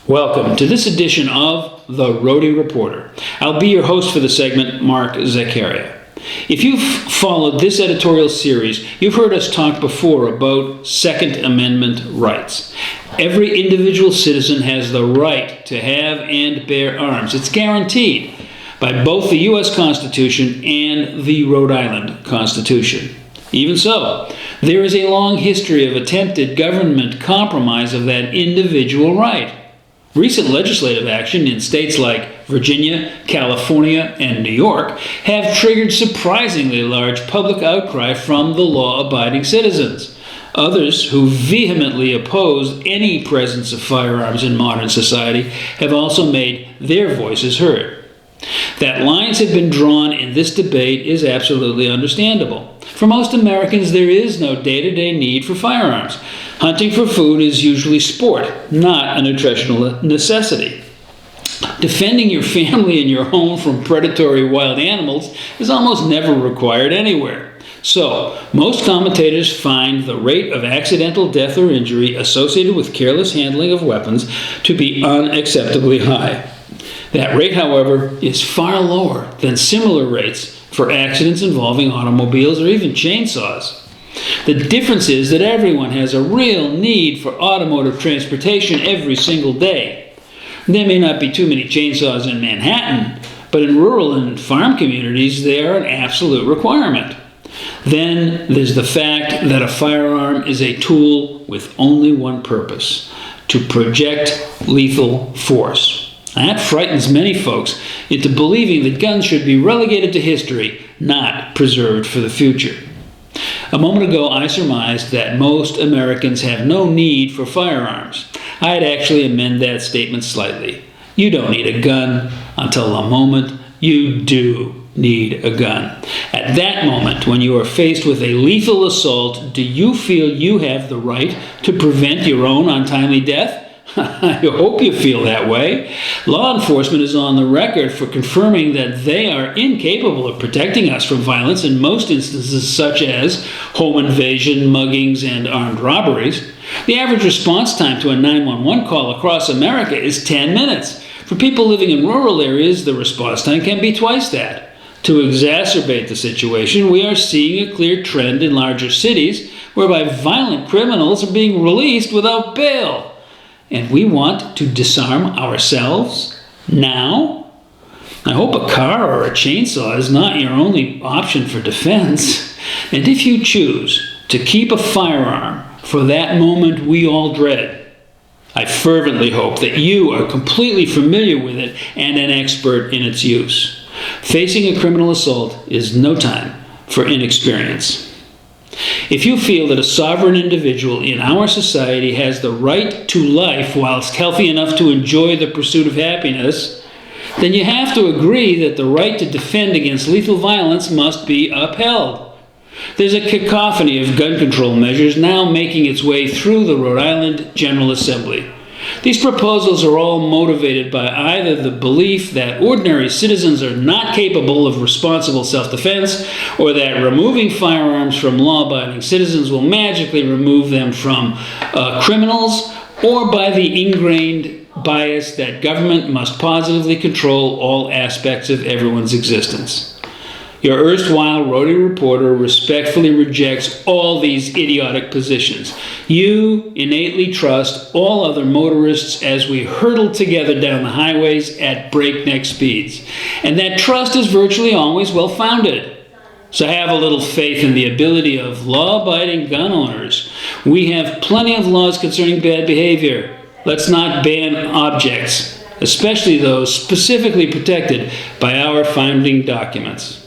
Welcome to this edition of the Rhody Reporter. I'll be your host for the segment, Mark Zakaria. If you've followed this editorial series, you've heard us talk before about Second Amendment rights. Every individual citizen has the right to have and bear arms. It's guaranteed by both the U.S. Constitution and the Rhode Island Constitution. Even so, there is a long history of attempted government compromise of that individual right. Recent legislative action in states like Virginia, California, and New York have triggered surprisingly large public outcry from the law-abiding citizens. Others who vehemently oppose any presence of firearms in modern society have also made their voices heard. That lines have been drawn in this debate is absolutely understandable. For most Americans, there is no day-to-day need for firearms. Hunting for food is usually sport, not a nutritional necessity. Defending your family and your home from predatory wild animals is almost never required anywhere. So, most commentators find the rate of accidental death or injury associated with careless handling of weapons to be unacceptably high. That rate, however, is far lower than similar rates for accidents involving automobiles or even chainsaws. The difference is that everyone has a real need for automotive transportation every single day. There may not be too many chainsaws in Manhattan, but in rural and farm communities they are an absolute requirement. Then there's the fact that a firearm is a tool with only one purpose: to project lethal force. That frightens many folks into believing that guns should be relegated to history, not preserved for the future. A moment ago, I surmised that most Americans have no need for firearms. I'd actually amend that statement slightly. You don't need a gun until the moment you do need a gun. At that moment, when you are faced with a lethal assault, do you feel you have the right to prevent your own untimely death? I hope you feel that way. Law enforcement is on the record for confirming that they are incapable of protecting us from violence in most instances, such as home invasion, muggings, and armed robberies. The average response time to a 911 call across America is 10 minutes. For people living in rural areas, the response time can be twice that. To exacerbate the situation, we are seeing a clear trend in larger cities whereby violent criminals are being released without bail. And we want to disarm ourselves now? I hope a car or a chainsaw is not your only option for defense. And if you choose to keep a firearm for that moment we all dread, I fervently hope that you are completely familiar with it and an expert in its use. Facing a criminal assault is no time for inexperience. If you feel that a sovereign individual in our society has the right to life whilst healthy enough to enjoy the pursuit of happiness, then you have to agree that the right to defend against lethal violence must be upheld. There's a cacophony of gun control measures now making its way through the Rhode Island General Assembly. These proposals are all motivated by either the belief that ordinary citizens are not capable of responsible self-defense, or that removing firearms from law-abiding citizens will magically remove them from criminals, or by the ingrained bias that government must positively control all aspects of everyone's existence. Your erstwhile Rhody Reporter respectfully rejects all these idiotic positions. You innately trust all other motorists as we hurtle together down the highways at breakneck speeds. And that trust is virtually always well-founded. So have a little faith in the ability of law-abiding gun owners. We have plenty of laws concerning bad behavior. Let's not ban objects, especially those specifically protected by our founding documents.